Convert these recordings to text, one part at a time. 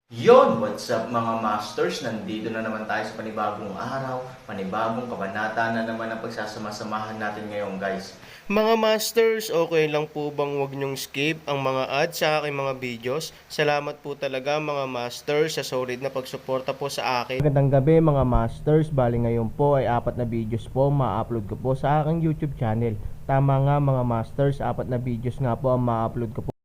What's up mga masters? Nandito na naman tayo sa panibagong araw, panibagong kabanata na naman ang pagsasama-samahan natin ngayon guys. Mga masters, okay lang po bang wag nyong skip ang mga ads sa aking mga videos? Salamat po talaga mga masters sa solid na pagsuporta po sa akin. Magandang gabi mga masters, bali ngayon po ay 4 na videos po ma-upload ko po sa aking YouTube channel. Tama nga mga masters, 4 na videos nga po ang ma-upload ko po.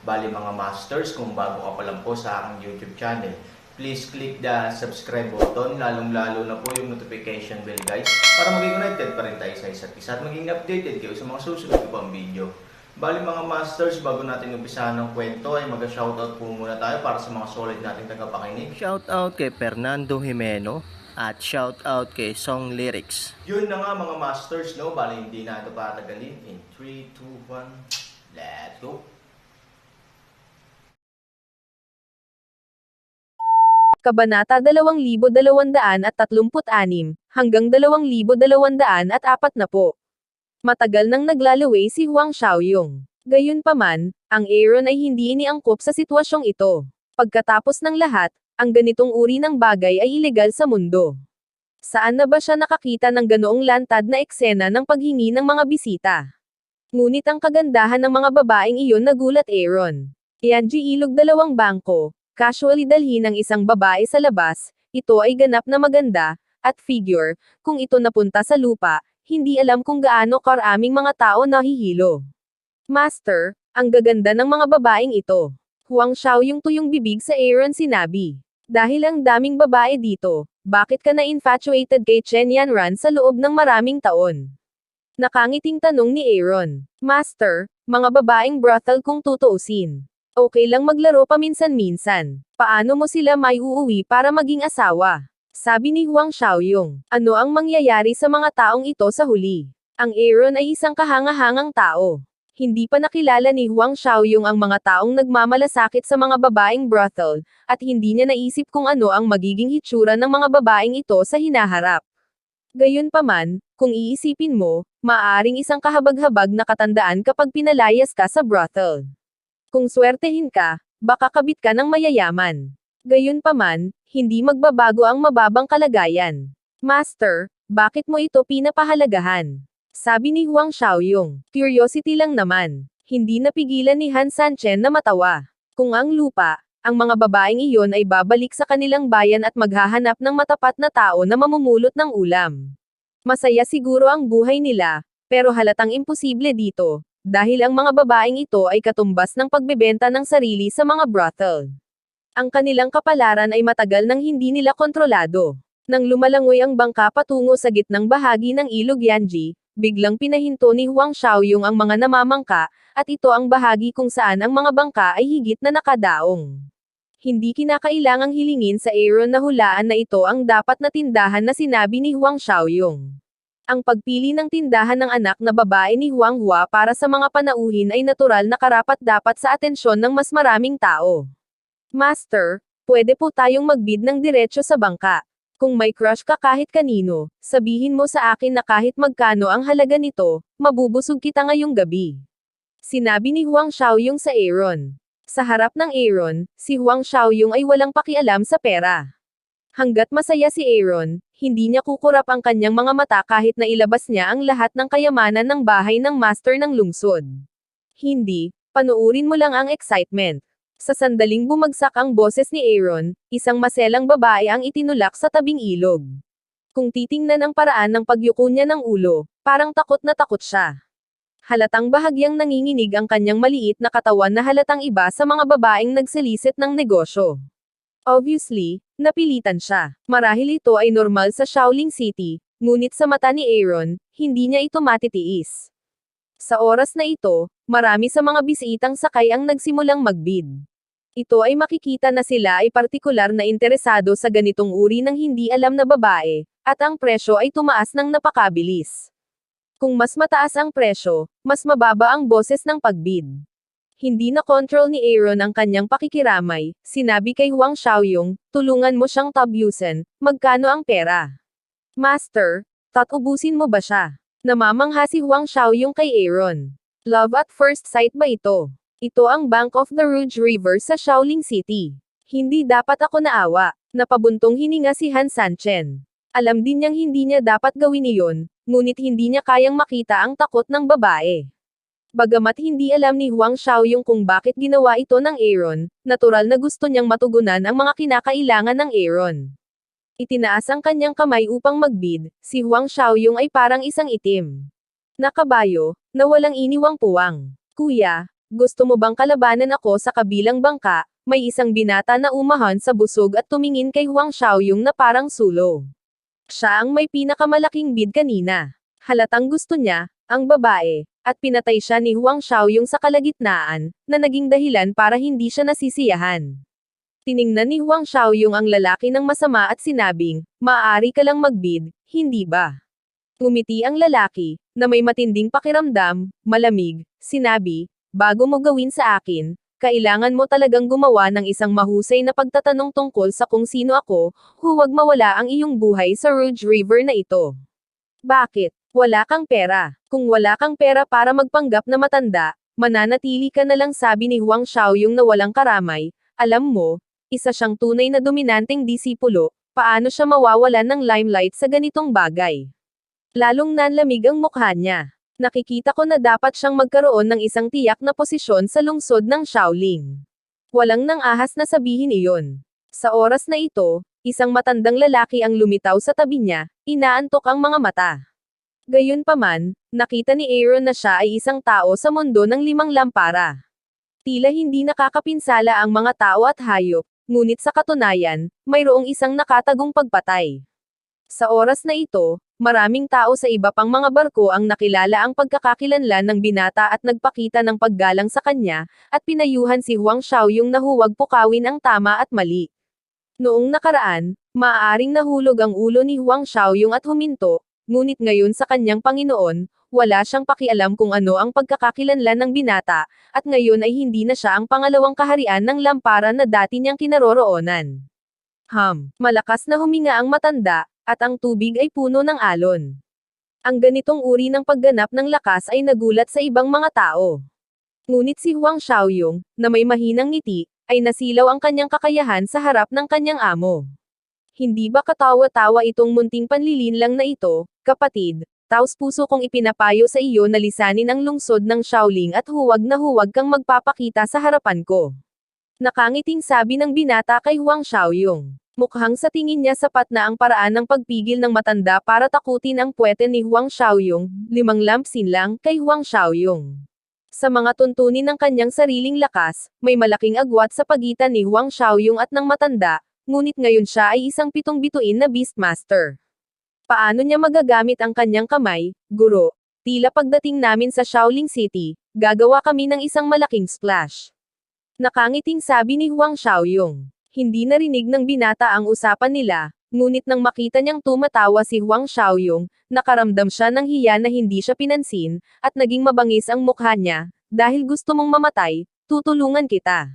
Bali mga masters, kung bago ka pa lang po sa aking YouTube channel, please click the subscribe button, lalong-lalo na po yung notification bell guys, para maging connected pa rin tayo sa isa't isa at maging updated kayo sa mga susunod ko pang video. Bali mga masters, bago natin umpisahan ng kwento ay mag-shoutout po muna tayo para sa mga solid nating tagapakinig. Shoutout kay Fernando Jimeno at shoutout kay Song Lyrics. Yun na nga mga masters, no? Bali hindi na ito patagalin. In 3, 2, 1, let's go! Kabanata 2236 hanggang 2240. Matagal nang naglalaway si Huang Xiaoyong. Gayunpaman, ang Aaron ay hindi iniangkop sa sitwasyong ito. Pagkatapos ng lahat, ang ganitong uri ng bagay ay ilegal sa mundo. Saan na ba siya nakakita ng ganoong lantad na eksena ng paghingi ng mga bisita? Ngunit ang kagandahan ng mga babaeng iyon nagulat Aaron. Yanji ilog 2 bangko. Casually dalhin ng isang babae sa labas, ito ay ganap na maganda, at figure, kung ito napunta sa lupa, hindi alam kung gaano karaming mga tao nahihilo. Master, ang gaganda ng mga babaeng ito. Huang Xiao yung tuyong bibig sa Aaron sinabi. Dahil ang daming babae dito, bakit ka na-infatuated kay Chen Yanran sa loob ng maraming taon? Nakangiting tanong ni Aaron. Master, mga babaeng brothel kung tutuusin. Okay lang maglaro paminsan-minsan. Paano mo sila may uuwi para maging asawa? Sabi ni Huang Xiaoyong. Ano ang mangyayari sa mga taong ito sa huli? Ang Aaron ay isang kahanga-hangang tao. Hindi pa nakilala ni Huang Xiaoyong ang mga taong nagmamalasakit sa mga babaeng brothel, at hindi niya naisip kung ano ang magiging hitsura ng mga babaeng ito sa hinaharap. Gayunpaman, kung iisipin mo, maaring isang kahabag-habag na katandaan kapag pinalayas ka sa brothel. Kung swertehin ka, baka kabit ka ng mayayaman. Gayunpaman, hindi magbabago ang mababang kalagayan. Master, bakit mo ito pinapahalagahan? Sabi ni Huang Xiaoyong. Curiosity lang naman. Hindi napigilan ni Han Sanchen na matawa. Kung ang lupa, ang mga babaeng iyon ay babalik sa kanilang bayan at maghahanap ng matapat na tao na mamumulot ng ulam. Masaya siguro ang buhay nila, pero halatang imposible dito. Dahil ang mga babaeng ito ay katumbas ng pagbebenta ng sarili sa mga brothel. Ang kanilang kapalaran ay matagal nang hindi nila kontrolado. Nang lumalangoy ang bangka patungo sa gitnang bahagi ng ilog Yanji, biglang pinahinto ni Huang Xiaoyong ang mga namamangka, at ito ang bahagi kung saan ang mga bangka ay higit na nakadaong. Hindi kinakailangang hilingin sa Aaron na hulaan na ito ang dapat na tindahan na sinabi ni Huang Xiaoyong. Ang pagpili ng tindahan ng anak na babae ni Huang Hua para sa mga panauhin ay natural na karapat-dapat sa atensyon ng mas maraming tao. Master, pwede po tayong magbid ng diretso sa bangka. Kung may crush ka kahit kanino, sabihin mo sa akin na kahit magkano ang halaga nito, mabubusog kita ngayong gabi. Sinabi ni Huang Xiaoyong sa Aaron. Sa harap ng Aaron, si Huang Xiaoyong ay walang pakialam sa pera. Hanggat masaya si Aaron, hindi niya kukurap ang kanyang mga mata kahit na ilabas niya ang lahat ng kayamanan ng bahay ng master ng lungsod. Hindi, panuurin mo lang ang excitement. Sa sandaling bumagsak ang boses ni Aaron, isang maselang babae ang itinulak sa tabing ilog. Kung titingnan ang paraan ng pagyuko niya ng ulo, parang takot na takot siya. Halatang bahagyang nanginginig ang kanyang maliit na katawan na halatang iba sa mga babaeng nagsalisit ng negosyo. Obviously, napilitan siya. Marahil ito ay normal sa Shaolin City, ngunit sa mata ni Aaron, hindi niya ito matitiis. Sa oras na ito, marami sa mga bisitang sakay ang nagsimulang magbid. Ito ay makikita na sila ay partikular na interesado sa ganitong uri ng hindi alam na babae, at ang presyo ay tumaas ng napakabilis. Kung mas mataas ang presyo, mas mababa ang boses ng pagbid. Hindi na control ni Aaron ang kanyang pakikiramay, sinabi kay Huang Xiaoyong, tulungan mo siyang tabyusin, magkano ang pera? Master, tatubusin mo ba siya? Namamangha si Huang Xiaoyong kay Aaron. Love at first sight ba ito? Ito ang bank of the Rouge River sa Shaolin City. Hindi dapat ako naawa. Napabuntong hininga si Han Sanchen. Alam din niyang hindi niya dapat gawin iyon, ngunit hindi niya kayang makita ang takot ng babae. Bagamat hindi alam ni Huang Xiaoyong kung bakit ginawa ito ng Aaron, natural na gusto niyang matugunan ang mga kinakailangan ng Aaron. Itinaas ang kanyang kamay upang magbid, si Huang Xiaoyong ay parang isang itim na kabayo, na walang iniwang puwang. Kuya, gusto mo bang kalabanan ako sa kabilang bangka? May isang binata na umahan sa busog at tumingin kay Huang Xiaoyong na parang sulo. Siya ang may pinakamalaking bid kanina. Halatang gusto niya, ang babae, at pinatay siya ni Huang Xiaoyong sa kalagitnaan, na naging dahilan para hindi siya nasisiyahan. Tiningnan ni Huang Xiaoyong ang lalaki ng masama at sinabing, maaari ka lang magbid, hindi ba? Ngumiti ang lalaki, na may matinding pakiramdam, malamig, sinabi, bago mo gawin sa akin, kailangan mo talagang gumawa ng isang mahusay na pagtatanong tungkol sa kung sino ako, huwag mawala ang iyong buhay sa Rouge River na ito. Bakit? Wala kang pera. Kung wala kang pera para magpanggap na matanda, mananatili ka na lang, sabi ni Huang Xiaoyong na walang karamay. Alam mo, isa siyang tunay na dominanteng disipulo, paano siya mawawalan ng limelight sa ganitong bagay? Lalong nanlamig ang mukha niya. Nakikita ko na dapat siyang magkaroon ng isang tiyak na posisyon sa lungsod ng Shaolin. Walang nang ahas na sabihin iyon. Sa oras na ito, isang matandang lalaki ang lumitaw sa tabi niya, inaantok ang mga mata. Gayunpaman, nakita ni Aaron na siya ay isang tao sa mundo ng 5 lampara. Tila hindi nakakapinsala ang mga tao at hayop, ngunit sa katunayan, mayroong isang nakatagong pagpatay. Sa oras na ito, maraming tao sa iba pang mga barko ang nakilala ang pagkakakilanlan ng binata at nagpakita ng paggalang sa kanya, at pinayuhan si Huang Xiaoyong na huwag pukawin ang tama at mali. Noong nakaraan, maaaring nahulog ang ulo ni Huang Xiaoyong at huminto, ngunit ngayon sa kanyang Panginoon, wala siyang pakialam kung ano ang pagkakakilanlan ng binata, at ngayon ay hindi na siya ang pangalawang kaharian ng lamparan na dati niyang kinaroroonan. Malakas na huminga ang matanda, at ang tubig ay puno ng alon. Ang ganitong uri ng pagganap ng lakas ay nagulat sa ibang mga tao. Ngunit si Huang Xiaoyong, na may mahinang ngiti, ay nasilaw ang kanyang kakayahan sa harap ng kanyang amo. Hindi ba katawa-tawa itong munting panlilinlang na ito, kapatid? Taos puso kong ipinapayo sa iyo na lisanin ang lungsod ng Shaolin at huwag na huwag kang magpapakita sa harapan ko. Nakangiting sabi ng binata kay Huang Xiaoyong. Mukhang sa tingin niya sapat na ang paraan ng pagpigil ng matanda para takutin ang puwete ni Huang Xiaoyong, 5 lampsin lang, kay Huang Xiaoyong. Sa mga tuntunin ng kanyang sariling lakas, may malaking agwat sa pagitan ni Huang Xiaoyong at ng matanda, ngunit ngayon siya ay isang 7 bituin na Beastmaster. Paano niya magagamit ang kanyang kamay, guro? Tila pagdating namin sa Shaolin City, gagawa kami ng isang malaking splash. Nakangiting sabi ni Huang Xiaoyong. Hindi narinig ng binata ang usapan nila, ngunit nang makita niyang tumatawa si Huang Xiaoyong, nakaramdam siya ng hiya na hindi siya pinansin, at naging mabangis ang mukha niya. Dahil gusto mong mamatay, tutulungan kita.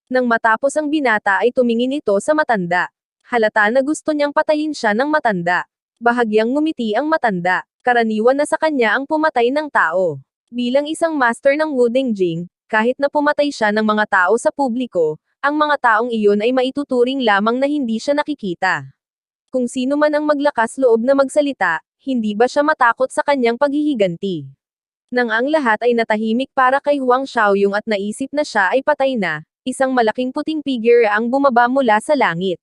Nang matapos ang binata ay tumingin ito sa matanda. Halata na gusto niyang patayin siya ng matanda. Bahagyang ngumiti ang matanda. Karaniwan na sa kanya ang pumatay ng tao. Bilang isang master ng Wuding Jing, kahit na pumatay siya ng mga tao sa publiko, ang mga taong iyon ay maituturing lamang na hindi siya nakikita. Kung sino man ang maglakas loob na magsalita, hindi ba siya matakot sa kanyang paghihiganti? Nang ang lahat ay natahimik para kay Huang Xiaoyong at naisip na siya ay patay na, isang malaking puting figure ang bumaba mula sa langit.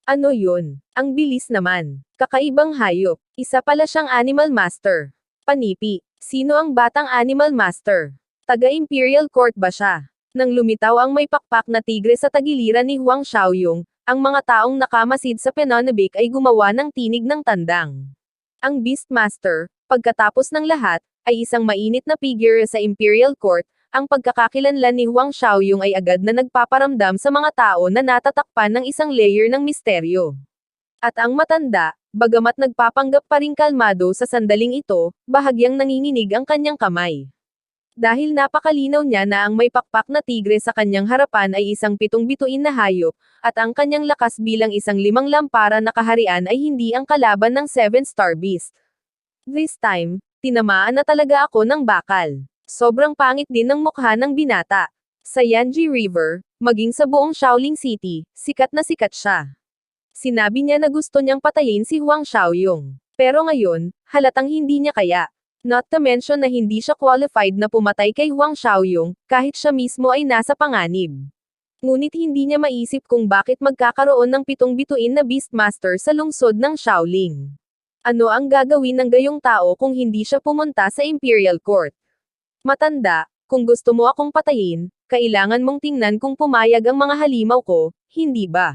Ano yun? Ang bilis naman. Kakaibang hayop. Isa pala siyang Animal Master. Panipi. Sino ang batang Animal Master? Taga-Imperial Court ba siya? Nang lumitaw ang may pakpak na tigre sa tagiliran ni Huang Xiaoyong, ang mga taong nakamasid sa Penonabik ay gumawa ng tinig ng tandang. Ang Beastmaster, pagkatapos ng lahat, ay isang mainit na figure sa Imperial Court. Ang pagkakakilanlan ni Huang Xiaoyong ay agad na nagpaparamdam sa mga tao na natatakpan ng isang layer ng misteryo. At ang matanda, bagamat nagpapanggap pa ring kalmado sa sandaling ito, bahagyang nanginginig ang kanyang kamay. Dahil napakalinaw niya na ang may pakpak na tigre sa kanyang harapan ay isang 7 bituin na hayop, at ang kanyang lakas bilang isang 5 lampara na kaharian ay hindi ang kalaban ng 7-star beast. This time, Tinamaan na talaga ako ng bakal. Sobrang pangit din ng mukha ng binata. Sa Yanji River, maging sa buong Shaolin City, sikat na sikat siya. Sinabi niya na gusto niyang patayin si Huang Xiaoyong. Pero ngayon, halatang hindi niya kaya. Not to mention na hindi siya qualified na pumatay kay Huang Xiaoyong, kahit siya mismo ay nasa panganib. Ngunit hindi niya maisip kung bakit magkakaroon ng 7 bituin na Beastmaster sa lungsod ng Shaolin. Ano ang gagawin ng gayong tao kung hindi siya pumunta sa Imperial Court? Matanda, kung gusto mo akong patayin, kailangan mong tingnan kung pumayag ang mga halimaw ko, hindi ba?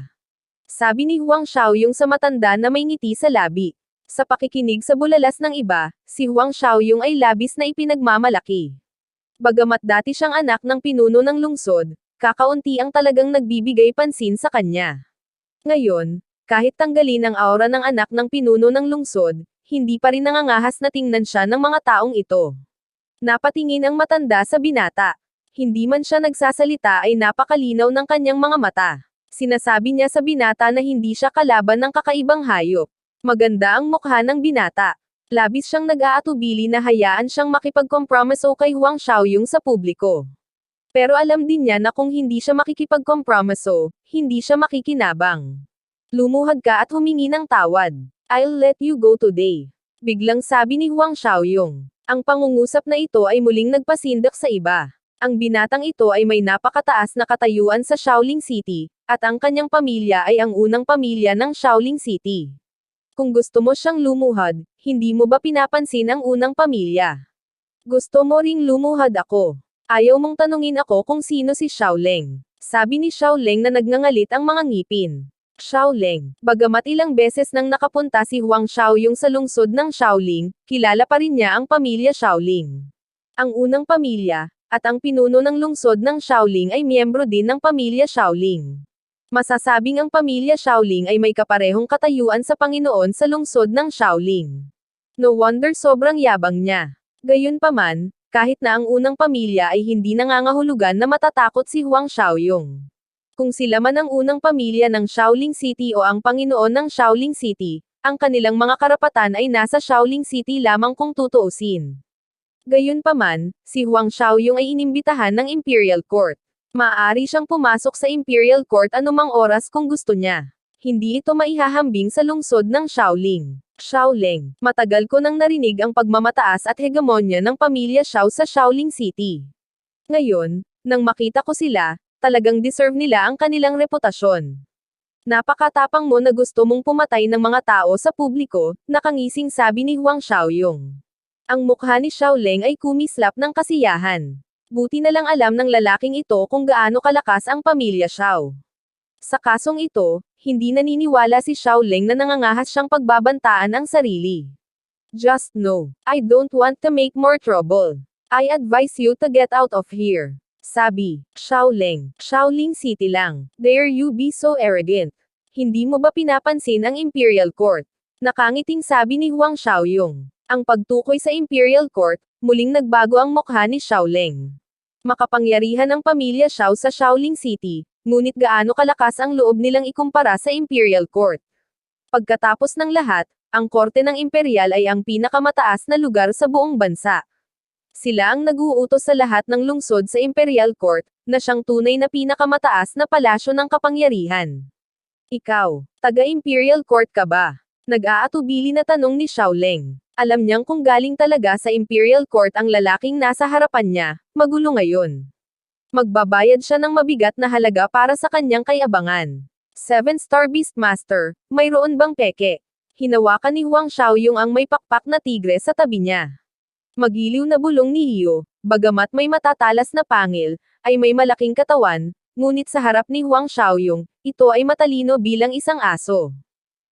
Sabi ni Huang Xiaoyong sa matanda na may ngiti sa labi. Sa pakikinig sa bulalas ng iba, si Huang Xiaoyong ay labis na ipinagmamalaki. Bagamat dati siyang anak ng pinuno ng lungsod, kakaunti ang talagang nagbibigay pansin sa kanya. Ngayon, kahit tanggalin ang aura ng anak ng pinuno ng lungsod, hindi pa rin nangangahas na tingnan siya ng mga taong ito. Napatingin ang matanda sa binata. Hindi man siya nagsasalita ay napakalinaw ng kanyang mga mata. Sinasabi niya sa binata na hindi siya kalaban ng kakaibang hayop. Maganda ang mukha ng binata. Labis siyang nag-aatubili na hayaan siyang makipagkompromiso kay Huang Xiaoyong sa publiko. Pero alam din niya na kung hindi siya makikipagkompromiso, hindi siya makikinabang. Lumuhad ka at humingi ng tawad. I'll let you go today. Biglang sabi ni Huang Xiaoyong. Ang pangungusap na ito ay muling nagpasindak sa iba. Ang binatang ito ay may napakataas na katayuan sa Shaolin City, at ang kanyang pamilya ay ang unang pamilya ng Shaolin City. Kung gusto mo siyang lumuhad, hindi mo ba pinapansin ang unang pamilya? Gusto mo ring lumuhad ako. Ayaw mong tanungin ako kung sino si Xiaoleng. Sabi ni Xiaoleng na nagngangalit ang mga ngipin. Xiaoleng, bagamat ilang beses nang nakapunta si Huang Xiaoyong sa lungsod ng Shaolin, kilala pa rin niya ang pamilya Xiaoling. Ang unang pamilya, at ang pinuno ng lungsod ng Shaolin ay miyembro din ng pamilya Shaolin. Masasabing ang pamilya Shaolin ay may kaparehong katayuan sa Panginoon sa lungsod ng Shaolin. No wonder sobrang yabang niya. Gayunpaman, kahit na ang unang pamilya ay hindi nangangahulugan na matatakot si Huang Xiaoyong. Kung sila man ang unang pamilya ng Shaolin City o ang Panginoon ng Shaolin City, ang kanilang mga karapatan ay nasa Shaolin City lamang kung tutuusin. Gayunpaman, si Huang Xiaoyong ay inimbitahan ng Imperial Court. Maaari siyang pumasok sa Imperial Court anumang oras kung gusto niya. Hindi ito maihahambing sa lungsod ng Shaolin. Xiaoleng, matagal ko nang narinig ang pagmamataas at hegemonya ng pamilya Xiao sa Shaolin City. Ngayon, nang makita ko sila, talagang deserve nila ang kanilang reputasyon. Napakatapang mo na gusto mong pumatay ng mga tao sa publiko, nakangising sabi ni Huang Xiaoyong. Ang mukha ni Xiaoleng ay kumislap ng kasiyahan. Buti na lang alam ng lalaking ito kung gaano kalakas ang pamilya Xiao. Sa kasong ito, hindi naniniwala si Xiaoleng na nangangahas siyang pagbabantaan ang sarili. Just know, I don't want to make more trouble. I advise you to get out of here. Sabi, Xiaoleng, Shaolin City lang. Dare you be so arrogant? Hindi mo ba pinapansin ang Imperial Court? Nakangiting sabi ni Huang Xiaoyong. Ang pagtukoy sa Imperial Court, muling nagbago ang mukha ni Xiaoleng. Makapangyarihan ang pamilya Xiao sa Shaolin City, ngunit gaano kalakas ang loob nilang ikumpara sa Imperial Court. Pagkatapos ng lahat, ang korte ng Imperial ay ang pinakamataas na lugar sa buong bansa. Sila ang nag-uutos sa lahat ng lungsod sa Imperial Court, na siyang tunay na pinakamataas na palasyo ng kapangyarihan. Ikaw, taga-Imperial Court ka ba? Nag-aatubili na tanong ni Xiaoleng. Alam niyang kung galing talaga sa Imperial Court ang lalaking nasa harapan niya, magulo ngayon. Magbabayad siya ng mabigat na halaga para sa kanyang kayabangan. 7-star Beastmaster, mayroon bang peke? Hinawakan ni Huang Xiaoyong ang may pakpak na tigre sa tabi niya. Magiliw na bulong ni Iyo, bagamat may matatalas na pangil, ay may malaking katawan, ngunit sa harap ni Huang Xiaoyong, ito ay matalino bilang isang aso.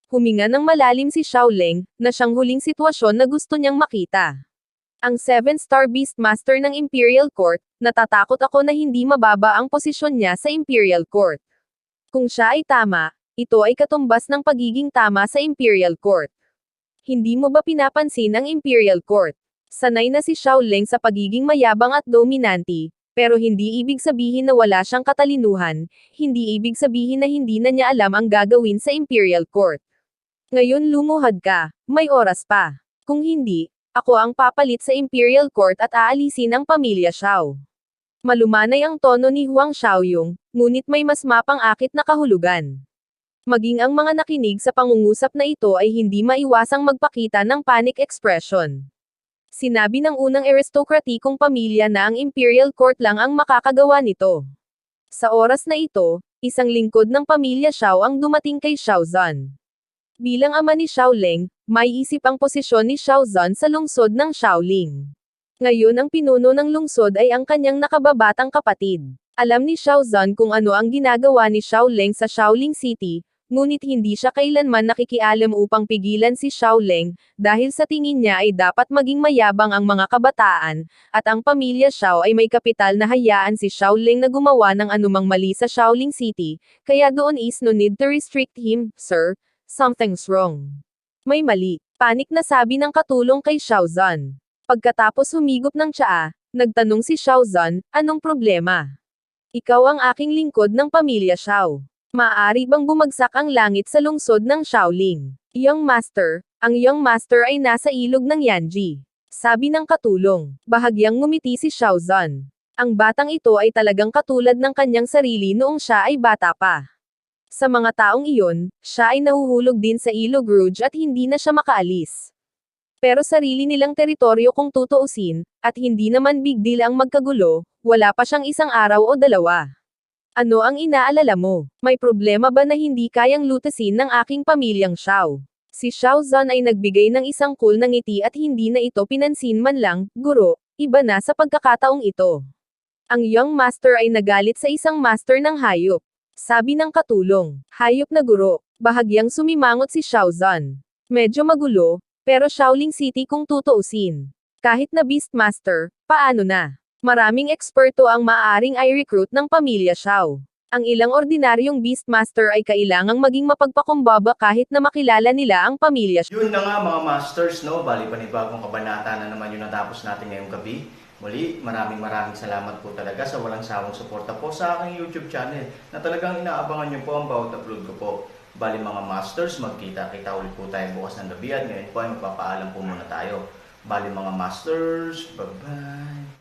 Huminga ng malalim si Xiaoleng, na siyang huling sitwasyon na gusto niyang makita. Ang 7-star Beastmaster ng Imperial Court, natatakot ako na hindi mababa ang posisyon niya sa Imperial Court. Kung siya ay tama, ito ay katumbas ng pagiging tama sa Imperial Court. Hindi mo ba pinapansin ang Imperial Court? Sanay na si Xiaoleng sa pagiging mayabang at dominante, pero hindi ibig sabihin na wala siyang katalinuhan, hindi ibig sabihin na hindi na niya alam ang gagawin sa Imperial Court. Ngayon lumuhad ka, may oras pa. Kung hindi, Ako ang papalit sa Imperial Court at aalisin ang pamilya Xiao. Malumanay ang tono ni Huang Xiaoyong, ngunit may mas mapang-akit na kahulugan. Maging ang mga nakinig sa pangungusap na ito ay hindi maiwasang magpakita ng panic expression. Sinabi ng unang aristokratikong pamilya na ang Imperial Court lang ang makakagawa nito. Sa oras na ito, isang lingkod ng pamilya Xiao ang dumating kay Xiao Zhan. Bilang ama ni Xiao Leng, may isip ang posisyon ni Xiao Zhan sa lungsod ng Shaoling. Ngayon ang pinuno ng lungsod ay ang kanyang nakababatang kapatid. Alam ni Xiao Zhan kung ano ang ginagawa ni Xiao Leng sa Shaoling City, ngunit hindi siya kailanman nakikialam upang pigilan si Xiao Leng, dahil sa tingin niya ay dapat maging mayabang ang mga kabataan, at ang pamilya Xiao ay may kapital na hayaan si Xiao Leng na gumawa ng anumang mali sa Shaoling City, kaya doon is no need to restrict him, sir, something's wrong. May mali, panik na sabi ng katulong kay Xiao Zhan. Pagkatapos humigop ng tsaa, nagtanong si Xiao Zhan, anong problema? Ikaw ang aking lingkod ng pamilya Xiao. Maaari bang bumagsak ang langit sa lungsod ng Shaoling? Young Master, ang Young Master ay nasa ilog ng Yanji. Sabi ng katulong. Bahagyang ngumiti si Xiao Zhan. Ang batang ito ay talagang katulad ng kanyang sarili noong siya ay bata pa. Sa mga taong iyon, siya ay nahuhulog din sa ilog Rouge at hindi na siya makaalis. Pero sarili nilang teritoryo kung tutuusin, at hindi naman big deal ang magkagulo, wala pa siyang isang araw o dalawa. Ano ang inaalala mo? May problema ba na hindi kayang lutasin ng aking pamilyang Xiao? Si Xiao Zhan ay nagbigay ng isang cool na ngiti at hindi na ito pinansin man lang, guro, iba na sa pagkakataong ito. Ang Young Master ay nagalit sa isang master ng hayop. Sabi ng katulong, hayop na guro, bahagyang sumimangot si Xiao Zhan. Medyo magulo, pero Shaoling City kung tutuusin. Kahit na Beastmaster, paano na? Maraming eksperto ang maaaring i-recruit ng pamilya Xiao. Ang ilang ordinaryong Beastmaster ay kailangang maging mapagpakumbaba kahit na makilala nila ang pamilya Xiao. Yun na nga mga masters, no? Bali panibagong kabanata na naman yung natapos natin ngayong gabi. Muli, maraming salamat po talaga sa walang sawang suporta po sa aking YouTube channel na talagang inaabangan nyo po ang bawat upload ko po. Bali mga masters, magkita-kita ulit po tayo bukas ng gabi at ngayon po ay magpapaalam po muna tayo. Bali mga masters, bye-bye!